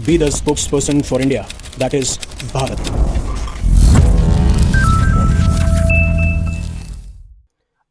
be the spokesperson for India, that is Bharat.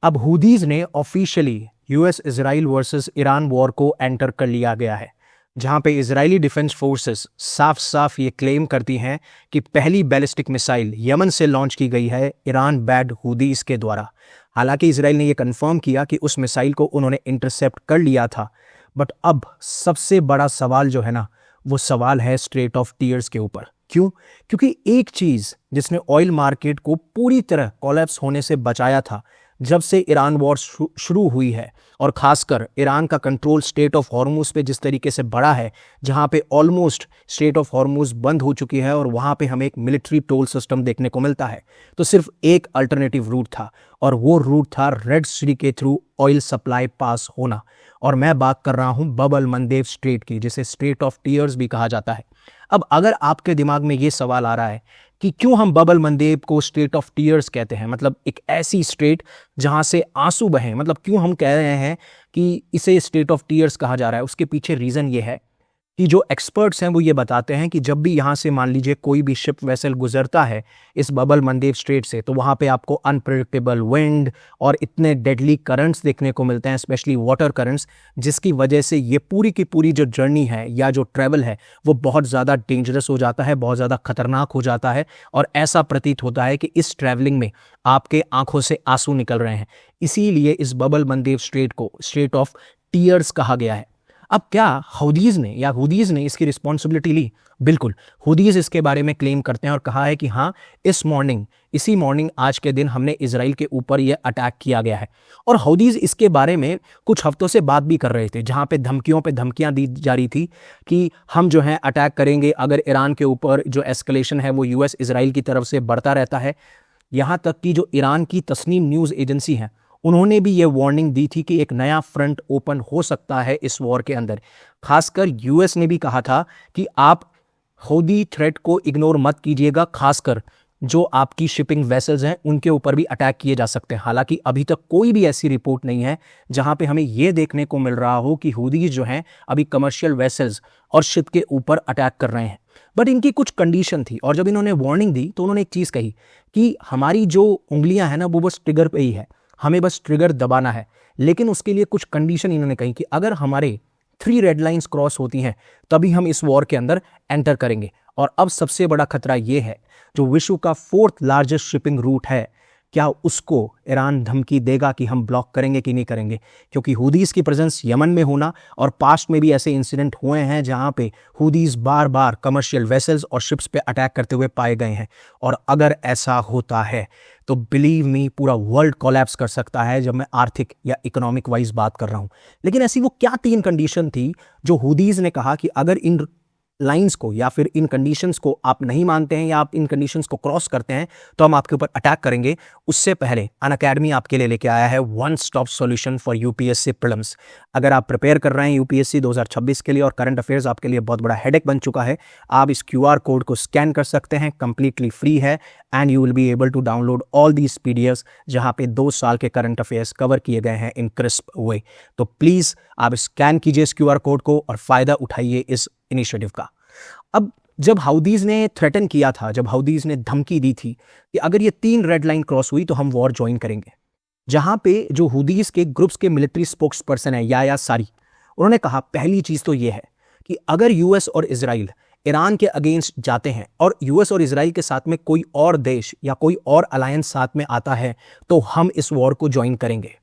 अब हुदीज ने officially US Israel versus Iran war को enter कर लिया गया है, जहां पे इजरायली डिफेंस फोर्सेस साफ साफ ये क्लेम करती हैं कि पहली बैलिस्टिक मिसाइल यमन से लॉन्च की गई है ईरान बैड हुदीज के द्वारा। हालांकि इजराइल ने ये कंफर्म किया कि उस मिसाइल को उन्होंने इंटरसेप्ट कर लिया था, बट अब सबसे बड़ा सवाल जो है ना, वो सवाल है स्ट्रेट ऑफ टीयर्स के ऊपर। क्यों? क्योंकि एक चीज जिसने ऑयल मार्केट को पूरी तरह कोलैप्स होने से बचाया था जब से ईरान वॉर शुरू हुई है, और खासकर ईरान का कंट्रोल स्ट्रेट ऑफ हॉर्मुज पे जिस तरीके से बढ़ा है, जहां पे ऑलमोस्ट स्ट्रेट ऑफ हॉर्मुज बंद हो चुकी है और वहां पे हमें एक मिलिट्री टोल सिस्टम देखने को मिलता है, तो सिर्फ एक अल्टरनेटिव रूट था, और वो रूट था रेड सी के थ्रू ऑयल सप्लाई पास होना। और मैं बात कर रहा हूं बब अल मंदेब स्ट्रेट की, जिसे स्ट्रेट ऑफ टीयर्स भी कहा जाता है। अब अगर आपके दिमाग में ये सवाल आ रहा है कि क्यों हम बब अल मंदेब को स्ट्रेट ऑफ टीयर्स कहते हैं, मतलब एक ऐसी स्ट्रेट जहां से आंसू बहें, मतलब क्यों हम कह रहे हैं कि इसे स्ट्रेट ऑफ टीयर्स कहा जा रहा है, उसके पीछे रीजन ये है कि जो एक्सपर्ट्स हैं वो ये बताते हैं कि जब भी यहाँ से मान लीजिए कोई भी शिप वेसल गुजरता है इस बब अल मंदेब स्ट्रेट से, तो वहाँ पे आपको अनप्रेडिक्टेबल विंड और इतने डेडली करंट्स देखने को मिलते हैं, स्पेशली वाटर करंट्स, जिसकी वजह से ये पूरी की पूरी जो जर्नी है या जो ट्रैवल है वो बहुत ज़्यादा डेंजरस हो जाता है, बहुत ज़्यादा खतरनाक हो जाता है, और ऐसा प्रतीत होता है कि इस ट्रैवलिंग में आपके आंखों से आंसू निकल रहे हैं। इसीलिए इस बब अल मंदेब स्ट्रेट को स्ट्रेट ऑफ टीयर्स कहा गया है। अब क्या हुदीज ने इसकी रिस्पॉन्सिबिलिटी ली? बिल्कुल, हुदीज इसके बारे में क्लेम करते हैं और कहा है कि हाँ, इसी मॉर्निंग आज के दिन हमने इजराइल के ऊपर यह अटैक किया गया है। और हुदीज इसके बारे में कुछ हफ्तों से बात भी कर रहे थे, जहाँ पे धमकियों पे धमकियाँ दी जा रही थी कि हम जो है अटैक करेंगे अगर ईरान के ऊपर जो एस्केलेशन है वो यूएस इजराइल की तरफ से बढ़ता रहता है। यहाँ तक कि जो ईरान की तस्नीम न्यूज़ एजेंसी है, उन्होंने भी ये वार्निंग दी थी कि एक नया फ्रंट ओपन हो सकता है इस वॉर के अंदर। खासकर यूएस ने भी कहा था कि आप हौदी थ्रेट को इग्नोर मत कीजिएगा, खासकर जो आपकी शिपिंग वेसल्स हैं उनके ऊपर भी अटैक किए जा सकते हैं। हालांकि अभी तक कोई भी ऐसी रिपोर्ट नहीं है जहां पे हमें यह देखने को मिल रहा हो कि हूदीज जो हैं अभी कमर्शियल वेसल्स और शिप के ऊपर अटैक कर रहे हैं। बट इनकी कुछ कंडीशन थी, और जब इन्होंने वार्निंग दी तो उन्होंने एक चीज़ कही कि हमारी जो उंगलियां हैं ना वो बस ट्रिगर पे ही है, हमें बस ट्रिगर दबाना है। लेकिन उसके लिए कुछ कंडीशन इन्होंने कही कि अगर हमारे 3 रेड लाइंस क्रॉस होती हैं तभी हम इस वॉर के अंदर एंटर करेंगे। और अब सबसे बड़ा खतरा यह है, जो विश्व का 4th लार्जेस्ट शिपिंग रूट है, क्या उसको ईरान धमकी देगा कि हम ब्लॉक करेंगे कि नहीं करेंगे? क्योंकि हुदीज की प्रेजेंस यमन में होना, और पास्ट में भी ऐसे इंसिडेंट हुए हैं जहां पे हुदीज बार बार कमर्शियल वेसल्स और शिप्स पे अटैक करते हुए पाए गए हैं। और अगर ऐसा होता है तो बिलीव मी, पूरा वर्ल्ड कोलैप्स कर सकता है, जब मैं आर्थिक या इकोनॉमिक वाइज बात कर रहा हूं। लेकिन ऐसी वो क्या 3 कंडीशन थी जो हुदीज ने कहा कि अगर इन लाइंस को या फिर इन कंडीशंस को आप नहीं मानते हैं या आप इन कंडीशंस को क्रॉस करते हैं तो हम आपके ऊपर अटैक करेंगे। उससे पहले अनअकैडमी आपके लिए लेके आया है one stop solution for UPSC prelims. अगर आप प्रिपेयर कर रहे हैं यूपीएससी 2026 के लिए और करंट अफेयर्स आपके लिए बहुत बड़ा हेडेक बन चुका है, आप इस क्यूआर कोड को स्कैन कर सकते हैं, कंप्लीटली फ्री है, and you will be able to download all these PDFs जहां पे 2 साल के करंट अफेयर्स कवर किए गए हैं इन क्रिस्प वे। तो प्लीज आप स्कैन कीजिए इस क्यूआर कोड को और फायदा उठाइए इस इनिशिएटिव का। अब जब हाउदीज ने थ्रेटन किया था, जब हाउदीज ने धमकी दी थी कि अगर ये 3 रेड लाइन क्रॉस हुई तो हम वॉर ज्वाइन करेंगे, जहां पे जो हुदीज के ग्रुप्स के मिलिट्री स्पोक्स पर्सन है या सारी, उन्होंने कहा पहली चीज तो ये है कि अगर यूएस और इजराइल ईरान के अगेंस्ट जाते हैं और यूएस और इजराइल के साथ में कोई और देश या कोई और अलायंस साथ में आता है तो हम इस वॉर को ज्वाइन करेंगे।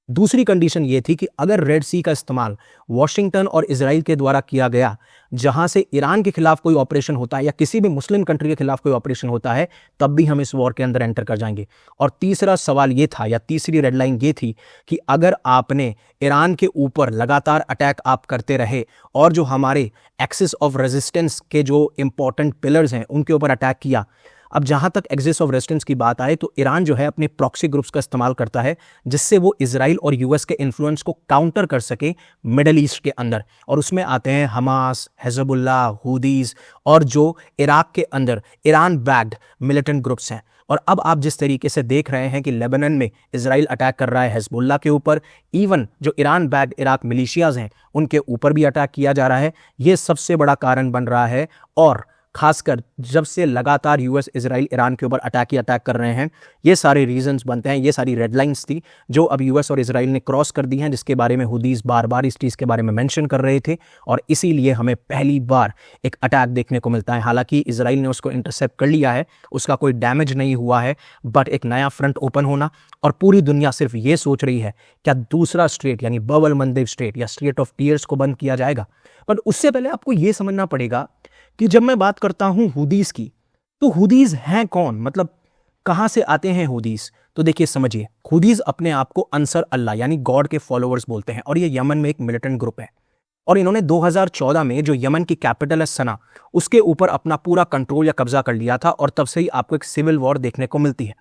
दूसरी कंडीशन ये थी कि अगर रेड सी का इस्तेमाल वॉशिंगटन और इजराइल के द्वारा किया गया, जहां से ईरान के खिलाफ कोई ऑपरेशन होता है या किसी भी मुस्लिम कंट्री के खिलाफ कोई ऑपरेशन होता है, तब भी हम इस वॉर के अंदर एंटर कर जाएंगे। और तीसरा सवाल ये था, या तीसरी रेड लाइन ये थी कि अगर आपने ईरान के ऊपर लगातार अटैक आप करते रहे और जो हमारे एक्सिस ऑफ रेजिस्टेंस के जो इंपॉर्टेंट पिलर्स हैं उनके ऊपर अटैक किया। अब जहां तक एक्सिस ऑफ रेजिस्टेंस की बात आए तो ईरान जो है अपने प्रॉक्सी ग्रुप्स का इस्तेमाल करता है, जिससे वो इजराइल और यूएस के इन्फ्लुएंस को काउंटर कर सके मिडल ईस्ट के अंदर। और उसमें आते हैं हमास, हिजबुल्लाह, हुदीज और जो इराक के अंदर ईरान बैक्ड मिलिटेंट ग्रुप्स हैं। और अब आप जिस तरीके से देख रहे हैं कि लेबनान में इजराइल अटैक कर रहा है हिजबुल्लाह के ऊपर, इवन जो ईरान बैक्ड इराक मिलिशियाज हैं उनके ऊपर भी अटैक किया जा रहा है, ये सबसे बड़ा कारण बन रहा है। और खासकर जब से लगातार यूएस इजराइल ईरान के ऊपर अटैक ही अटैक कर रहे हैं, ये सारे रीजंस बनते हैं, ये सारी रेड लाइंस थी जो अब यूएस और इजराइल ने क्रॉस कर दी हैं, जिसके बारे में हुदीस बार बार इस चीज़ के बारे में मेंशन कर रहे थे। और इसीलिए हमें पहली बार एक अटैक देखने को मिलता है। हालांकि इजराइल ने उसको इंटरसेप्ट कर लिया है, उसका कोई डैमेज नहीं हुआ है, बट एक नया फ्रंट ओपन होना और पूरी दुनिया सिर्फ ये सोच रही है क्या दूसरा स्ट्रेट यानी बब अल मंदेब स्ट्रेट या स्ट्रेट ऑफ टीयर्स को बंद किया जाएगा। बट उससे पहले आपको ये समझना पड़ेगा कि जब मैं बात करता हूं हुदीस की, तो हुदीस हैं कौन, मतलब कहां से आते हैं हुदीस। तो देखिए समझिए, हुदीस अपने आप को अंसर अल्लाह यानी गॉड के फॉलोअर्स बोलते हैं और ये यमन में एक मिलिटेंट ग्रुप है। और इन्होंने 2014 में जो यमन की कैपिटल है सना, उसके ऊपर अपना पूरा कंट्रोल या कब्जा कर लिया था और तब से ही आपको एक सिविल वॉर देखने को मिलती है।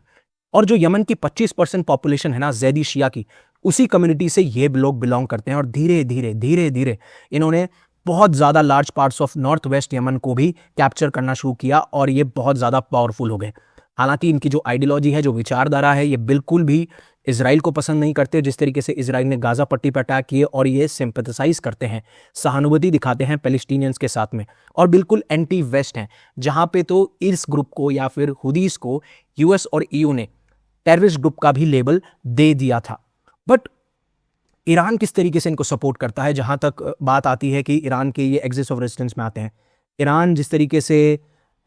और जो यमन की 25% पॉपुलेशन है ना जैदी शिया की, उसी कम्युनिटी से ये लोग बिलोंग करते हैं। और धीरे धीरे इन्होंने बहुत ज़्यादा large parts of north west Yemen को भी कैप्चर करना शुरू किया और ये बहुत ज़्यादा पावरफुल हो गए। हालांकि इनकी जो आइडियोलॉजी है, जो विचारधारा है, ये बिल्कुल भी इजराइल को पसंद नहीं करते। जिस तरीके से इजराइल ने गाजा पट्टी पर अटैक किए, और ये सिंपैथेसाइज करते हैं, सहानुभूति दिखाते हैं पैलेस्टीनियंस के साथ में, और बिल्कुल एंटी वेस्ट हैं। जहां पे तो इस ग्रुप को या फिर हुदीस को यूएस और ईयू ने टेररिस्ट ग्रुप का भी लेबल दे दिया था। बट ईरान किस तरीके से इनको सपोर्ट करता है, जहां तक बात आती है कि ईरान के ये एक्सिस ऑफ रेजिस्टेंस में आते हैं। ईरान जिस तरीके से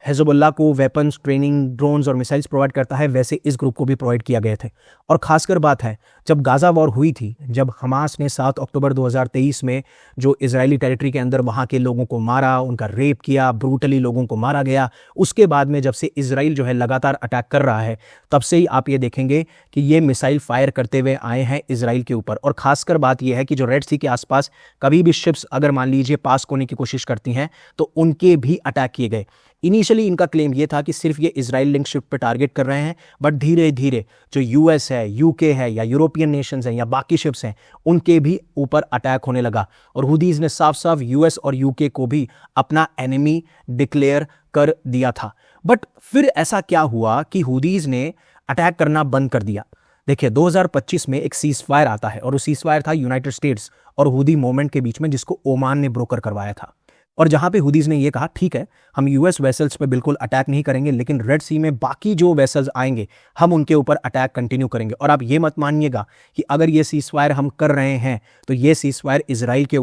हिजबुल्लाह को वेपन्स, ट्रेनिंग, ड्रोन्स और मिसाइल्स प्रोवाइड करता है, वैसे इस ग्रुप को भी प्रोवाइड किया गए थे। और खासकर बात है, जब गाजा वॉर हुई थी, जब हमास ने 7 अक्टूबर 2023 में जो इजरायली टेरिटरी के अंदर वहाँ के लोगों को मारा, उनका रेप किया, ब्रूटली लोगों को मारा गया, उसके बाद में जब से इजराइल जो है लगातार अटैक कर रहा है, तब से ही आप ये देखेंगे कि ये मिसाइल फायर करते हुए आए हैं इजराइल के ऊपर। और खासकर बात यह है कि जो रेड सी के आसपास कभी भी शिप्स अगर मान लीजिए पास होने की कोशिश करती हैं, तो उनके भी अटैक किए गए। इनिशियली इनका क्लेम यह था कि सिर्फ ये इजराइल लिंक शिप पे टारगेट कर रहे हैं, बट धीरे धीरे जो यूएस है, यूके है या यूरोपियन नेशंस हैं या बाकी शिप्स हैं, उनके भी ऊपर अटैक होने लगा। और हुदीज ने साफ साफ यूएस और यूके को भी अपना एनिमी डिक्लेयर कर दिया था। बट फिर ऐसा क्या हुआ कि हुदीज ने अटैक करना बंद कर दिया। देखिए 2025 में एक सीज फायर आता है, और वो सीज फायर था यूनाइटेड स्टेट्स और हुदी मूवमेंट के बीच में, जिसको ओमान ने ब्रोकर करवाया था। और जहां पे हुदीज ने ये कहा ठीक है, हम यूएस वेसल्स पे बिल्कुल अटैक नहीं करेंगे, लेकिन रेड सी में बाकी जो वेसल्स आएंगे हम उनके ऊपर अटैक कंटिन्यू करेंगे। और आप ये मत मानिएगा कि अगर ये सीजफायर हम कर रहे हैं तो ये सीजफायर इजराइल के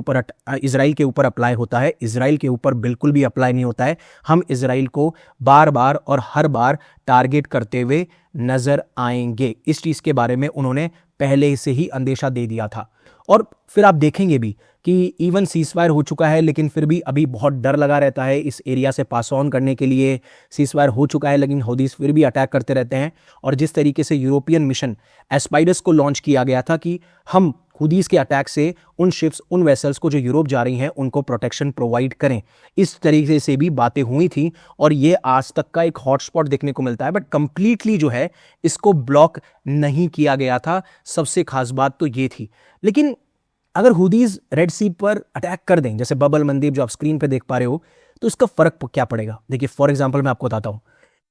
ऊपर अप्लाई होता है। इजराइल के ऊपर बिल्कुल भी अप्लाई नहीं होता है। हम इजराइल को बार बार और हर बार टारगेट करते हुए नजर आएंगे। इस चीज के बारे में उन्होंने पहले से ही अंदेशा दे दिया था। और फिर आप देखेंगे भी कि इवन सीजफायर हो चुका है, लेकिन फिर भी अभी बहुत डर लगा रहता है इस एरिया से पास ऑन करने के लिए। सीजफायर हो चुका है, लेकिन हौदीस फिर भी अटैक करते रहते हैं। और जिस तरीके से यूरोपियन मिशन एस्पाइडस को लॉन्च किया गया था कि हम हुदीस के अटैक से उन शिप्स, उन वेसल्स को जो यूरोप जा रही हैं, उनको प्रोटेक्शन प्रोवाइड करें, इस तरीके से भी बातें हुई थी। और ये आज तक का एक हॉटस्पॉट देखने को मिलता है, बट कंप्लीटली जो है इसको ब्लॉक नहीं किया गया था। सबसे खास बात तो ये थी। लेकिन अगर हुदीज रेड सी पर अटैक कर दें, जैसे बब अल मंदेब जो आप स्क्रीन पे देख पा रहे हो, तो इसका फर्क क्या पड़ेगा। देखिए फॉर एग्जांपल मैं आपको बताता हूं,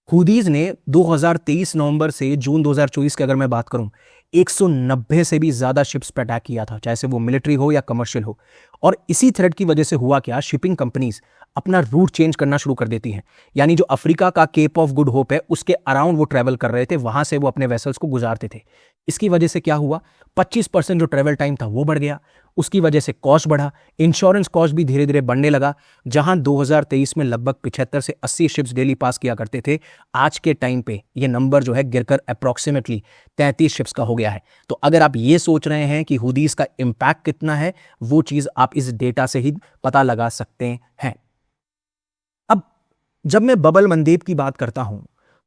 हुदीज ने 2023 नवंबर से जून 2024 की अगर मैं बात करूं, 190 से भी ज्यादा शिप्स पर अटैक किया था, चाहे से वो मिलिट्री हो या कमर्शियल हो। और इसी थ्रेड की वजह से हुआ क्या, शिपिंग कंपनीज अपना रूट चेंज करना शुरू कर देती हैं। यानी जो अफ्रीका का केप ऑफ गुड होप है, उसके अराउंड वो ट्रेवल कर रहे थे, वहां से वो अपने वेसल्स को गुजारते थे। इसकी वजह से क्या हुआ, 25% जो ट्रेवल टाइम था वो बढ़ गया। उसकी वजह से कॉस्ट बढ़ा, इंश्योरेंस कॉस्ट भी धीरे धीरे बढ़ने लगा। जहां 2023 में लगभग 75 से 80 शिप्स डेली पास किया करते थे, आज के टाइम पे ये नंबर जो है गिरकर अप्रॉक्सीमेटली 33 शिप्स का हो गया है। तो अगर आप ये सोच रहे हैं कि हुदीस का इंपैक्ट कितना है, वो चीज आप इस डेटा से ही पता लगा सकते हैं। अब जब मैं बब अल मंदेब की बात करता हूं,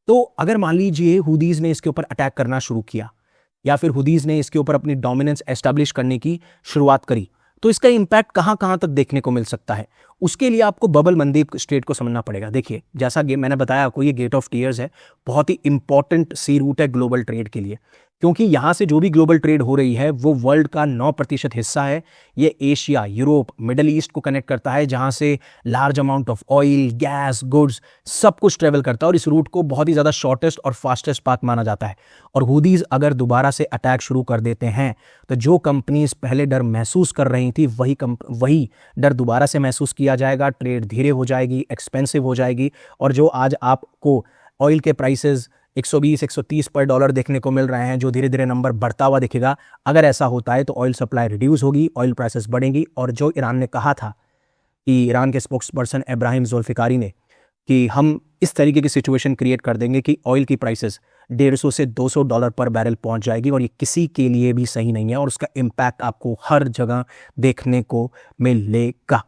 तो अगर मान लीजिए हुदीज ने इसके ऊपर अटैक करना शुरू किया, या फिर हुदीज ने इसके ऊपर अपनी डोमिनेंस एस्टैब्लिश करने की शुरुआत करी, तो इसका इंपैक्ट कहां कहां तक देखने को मिल सकता है। उसके लिए आपको बब अल मंदेब स्ट्रेट को समझना पड़ेगा। देखिए जैसा मैंने बताया आपको, ये गेट ऑफ टीयर्स है, बहुत ही इंपॉर्टेंट सी रूट है ग्लोबल ट्रेड के लिए, क्योंकि यहाँ से जो भी ग्लोबल ट्रेड हो रही है वो वर्ल्ड का 9% हिस्सा है। ये एशिया, यूरोप, मिडल ईस्ट को कनेक्ट करता है, जहाँ से large amount of oil, gas, goods सब कुछ ट्रेवल करता है, और इस रूट को बहुत ही ज़्यादा शॉर्टेस्ट और फास्टेस्ट पाथ माना जाता है। और हुदीज़ अगर दोबारा से अटैक शुरू कर देते हैं तो जो कंपनीज पहले डर महसूस कर रही थी वही डर दोबारा से महसूस किया जाएगा, ट्रेड धीरे हो जाएगी, एक्सपेंसिव हो जाएगी, और जो आज आपको ऑयल के प्राइसेस 120-130 पर डॉलर देखने को मिल रहे हैं, जो धीरे धीरे नंबर बढ़ता हुआ दिखेगा, अगर ऐसा होता है तो ऑयल सप्लाई रिड्यूस होगी, ऑयल प्राइसेस बढ़ेंगी। और जो ईरान ने कहा था कि ईरान के स्पोक्सपर्सन इब्राहिम जुल्फिकारी ने कि हम इस तरीके की सिचुएशन क्रिएट कर देंगे कि ऑयल की प्राइसेस 150 से 200 डॉलर पर बैरल पहुंच जाएगी, और ये किसी के लिए भी सही नहीं है, और उसका इम्पैक्ट आपको हर जगह देखने को मिलेगा।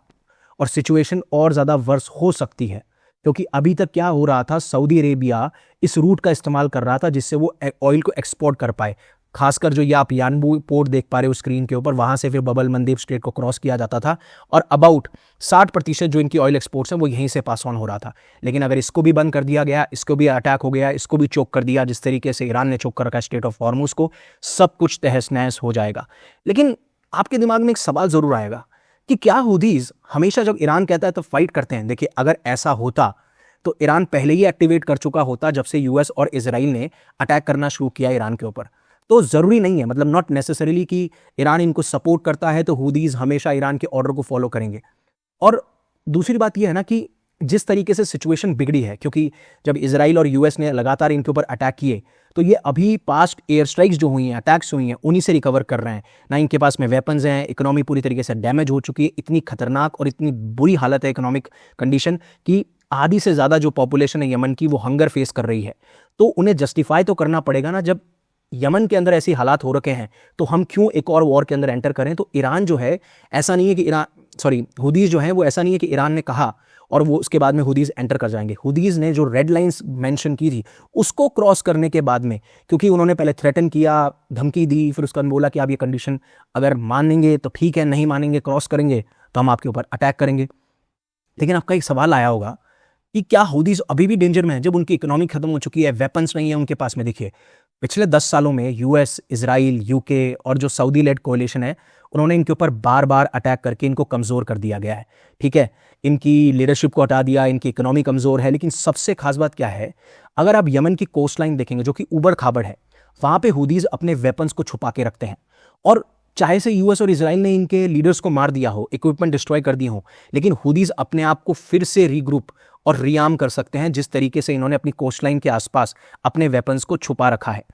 और सिचुएशन और ज़्यादा वर्स हो सकती है, क्योंकि अभी तक क्या हो रहा था, सऊदी अरेबिया इस रूट का इस्तेमाल कर रहा था जिससे वो ऑयल को एक्सपोर्ट कर पाए। खासकर जो ये आप यानबू पोर्ट देख पा रहे हो स्क्रीन के ऊपर, वहां से फिर बबल मंदेब स्ट्रेट को क्रॉस किया जाता था, और अबाउट 60% जो इनकी ऑयल एक्सपोर्ट्स हैं वो यहीं से पास ऑन हो रहा था। लेकिन अगर इसको भी बंद कर दिया गया, इसको भी अटैक हो गया, इसको भी चोक कर दिया, जिस तरीके से ईरान ने चोक कर रखा स्ट्रेट ऑफ हॉर्मुज को, सब कुछ तहस नहस हो जाएगा। लेकिन आपके दिमाग में एक सवाल जरूर आएगा कि क्या हुदीज हमेशा जब ईरान कहता है तो फाइट करते हैं? देखिए, अगर ऐसा होता तो ईरान पहले ही एक्टिवेट कर चुका होता जब से यूएस और इजराइल ने अटैक करना शुरू किया ईरान के ऊपर। तो जरूरी नहीं है, मतलब नॉट नेसेसरीली कि ईरान इनको सपोर्ट करता है तो हुदीज हमेशा ईरान के ऑर्डर को फॉलो करेंगे। और दूसरी बात यह है ना कि जिस तरीके से सिचुएशन बिगड़ी है, क्योंकि जब इजराइल और यूएस ने लगातार इनके ऊपर अटैक किए तो ये अभी पास्ट एयर स्ट्राइक्स जो हुई हैं, अटैक्स हुई हैं, उन्हीं से रिकवर कर रहे हैं ना। इनके पास में वेपन्स हैं, इकोनॉमी पूरी तरीके से डैमेज हो चुकी है, इतनी खतरनाक और इतनी बुरी हालत है इकोनॉमिक कंडीशन कि आधी से ज़्यादा जो पॉपुलेशन है यमन की वो हंगर फेस कर रही है। तो उन्हें जस्टिफाई तो करना पड़ेगा ना, जब यमन के अंदर ऐसी हालात हो रखे हैं तो हम क्यों एक और वॉर के अंदर एंटर करें। तो ईरान जो है, ऐसा नहीं है कि हुदीज जो है वो ऐसा नहीं है कि ईरान ने कहा और वो उसके बाद में हुदीज एंटर कर जाएंगे। हुदीज ने जो रेड लाइंस मेंशन की थी उसको क्रॉस करने के बाद में, क्योंकि उन्होंने पहले थ्रेटन किया, धमकी दी, फिर उसका बोला कि आप ये कंडीशन अगर मानेंगे तो ठीक है, नहीं मानेंगे, क्रॉस करेंगे तो हम आपके ऊपर अटैक करेंगे। लेकिन आपका एक सवाल आया होगा कि क्या हुदीज अभी भी डेंजर में है जब उनकी इकोनॉमी खत्म हो चुकी है, वेपन्स नहीं है उनके पास में। देखिए, पिछले 10 सालों में यूएस, इजराइल, यूके और जो सऊदी लेड कोalition है, उन्होंने इनके ऊपर बार बार अटैक करके इनको कमज़ोर कर दिया गया है। ठीक है, इनकी लीडरशिप को हटा दिया, इनकी इकोनॉमी कमज़ोर है। लेकिन सबसे खास बात क्या है, अगर आप यमन की कोस्ट लाइन देखेंगे जो कि उबड़ खाबड़ है, वहाँ पे हुदीज अपने वेपन्स को छुपा के रखते हैं। और चाहे से यूएस और इजराइल ने इनके लीडर्स को मार दिया हो, इक्विपमेंट डिस्ट्रॉय कर दी हो, लेकिन हुदीज अपने आप को फिर से रीग्रुप और रीआर्म कर सकते हैं, जिस तरीके से इन्होंने अपनी कोस्ट लाइन के आसपास अपने वेपन्स को छुपा रखा है।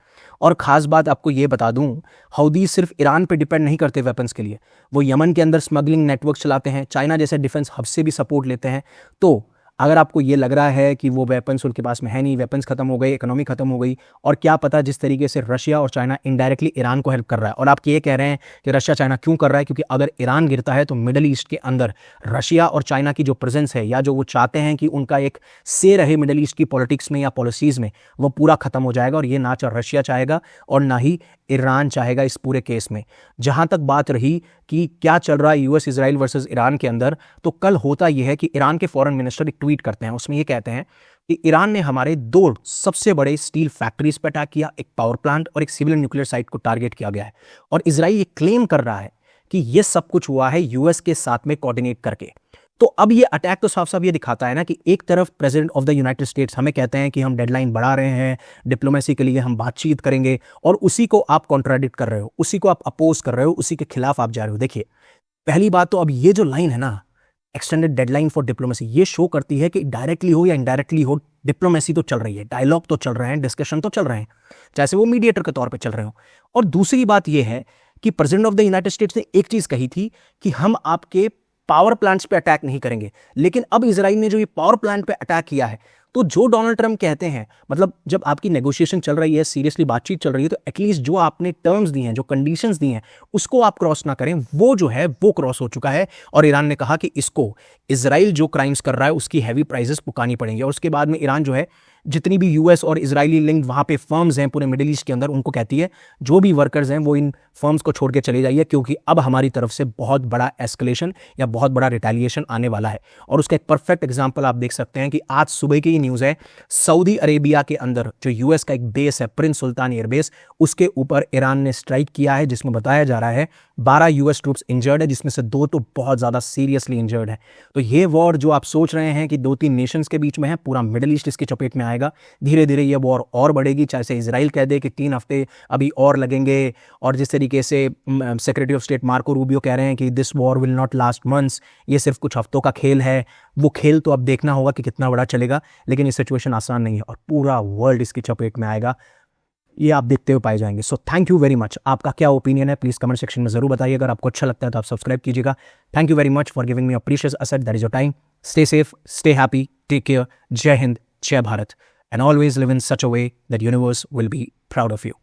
और खास बात आपको ये बता दूं, हौदी सिर्फ ईरान पे डिपेंड नहीं करते वेपन्स के लिए, वो यमन के अंदर स्मगलिंग नेटवर्क चलाते हैं, चाइना जैसे डिफेंस हब से भी सपोर्ट लेते हैं। तो अगर आपको ये लग रहा है कि वो वेपन्स उनके पास में है नहीं, वेपन्स खत्म हो गए, इकोनॉमी खत्म हो गई, और क्या पता जिस तरीके से रशिया और चाइना इनडायरेक्टली ईरान को हेल्प कर रहा है। और आप ये कह रहे हैं कि रशिया चाइना क्यों कर रहा है, क्योंकि अगर ईरान गिरता है तो मिडल ईस्ट के अंदर रशिया और चाइना की जो प्रेजेंस है, या जो वो चाहते हैं कि उनका एक से रहे मिडल ईस्ट की पॉलिटिक्स में या पॉलिसीज में, वो पूरा खत्म हो जाएगा। और ये ना रशिया चाहेगा और ना ही ईरान चाहेगा इस पूरे केस में। जहां तक बात रही कि क्या चल रहा है यूएस इजराइल वर्सेस ईरान के अंदर, तो कल होता यह है कि ईरान के फॉरेन मिनिस्टर एक ट्वीट करते हैं, उसमें ये कहते हैं कि ईरान ने हमारे 2 सबसे बड़े स्टील फैक्ट्रीज पर अटैक किया, एक पावर प्लांट और एक सिविल न्यूक्लियर साइट को टारगेट किया गया है। और इजराइल ये क्लेम कर रहा है कि यह सब कुछ हुआ है यूएस के साथ में कोऑर्डिनेट करके। तो अब ये अटैक तो साफ साफ ये दिखाता है ना कि एक तरफ president of the United states हमें कहते हैं कि हम डेडलाइन बढ़ा रहे हैं, डिप्लोमेसी के लिए हम बातचीत करेंगे, और उसी को आप कॉन्ट्राडिक्ट कर रहे हो, उसी को आप अपोज कर रहे हो, उसी के खिलाफ आप जा रहे हो। देखिए, पहली बात तो अब ये जो लाइन है ना, एक्सटेंडेड डेडलाइन फॉर डिप्लोमेसी, ये शो करती है कि डायरेक्टली हो या इनडायरेक्टली हो, डिप्लोमेसी तो चल रही है, डायलॉग तो चल रहे हैं, डिस्कशन तो चल रहे हैं, जैसे वो मीडिएटर के तौर पर चल रहे हो। और दूसरी बात यह है कि president of the United states ने एक चीज कही थी कि हम आपके पावर प्लांट्स पे अटैक नहीं करेंगे। लेकिन अब इजराइल ने जो ये पावर प्लांट पे अटैक किया है, तो जो डोनाल्ड ट्रंप कहते हैं, मतलब जब आपकी नेगोशिएशन चल रही है, सीरियसली बातचीत चल रही है, तो एटलीस्ट जो आपने टर्म्स दी हैं, जो कंडीशंस दी हैं, उसको आप क्रॉस ना करें। वो जो है वो क्रॉस हो चुका है, और ईरान ने कहा कि इसको इजराइल जो क्राइम्स कर रहा है उसकी हैवी प्राइजेस पुकानी पड़ेंगे। और उसके बाद में ईरान जो है जितनी भी यूएस और इजरायली लिंक्ड वहाँ पे फर्म्स हैं पूरे मिडिल ईस्ट के अंदर, उनको कहती है जो भी वर्कर्स हैं वो इन फर्म्स को छोड़ के चले जाइए, क्योंकि अब हमारी तरफ से बहुत बड़ा एस्केलेशन या बहुत बड़ा रिटेलिएशन आने वाला है। और उसका एक परफेक्ट एग्जाम्पल आप देख सकते हैं कि आज सुबह की न्यूज़ है, सऊदी अरेबिया के अंदर जो यूएस का एक बेस है प्रिंस सुल्तान एयरबेस, उसके ऊपर ईरान ने स्ट्राइक किया है, जिसमें बताया जा रहा है 12 यूएस ट्रूप्स इंजर्ड है, जिसमें से 2 तो बहुत ज़्यादा सीरियसली इंजर्ड है। तो ये वॉर जो आप सोच रहे हैं कि 2-3 नेशंस के बीच में है, पूरा मिडिल ईस्ट इसकी चपेट में आएगा। धीरे धीरे ये वॉर और बढ़ेगी, चाहे से इजराइल कह दे कि 3 हफ्ते अभी और लगेंगे, और जिस तरीके से secretary of state Marco Rubio कह रहे हैं कि this war will not last months, ये सिर्फ कुछ हफ्तों का खेल है। वो खेल तो अब देखना होगा कि कितना बड़ा चलेगा, लेकिन ये सिचुएशन आसान नहीं है और पूरा वर्ल्ड इसकी चपेट में आएगा, ये आप देखते हुए पाए जाएंगे। So thank you very much. आपका क्या ओपिनियन है प्लीज़ कमेंट सेक्शन में जरूर बताइए। अगर आपको अच्छा लगता है तो आप सब्सक्राइब कीजिएगा। Thank you very much for giving me a precious asset that is your time. Stay safe, stay happy, take care. जय हिंद, जय Bharat, and always live in such a way that universe will be proud of you.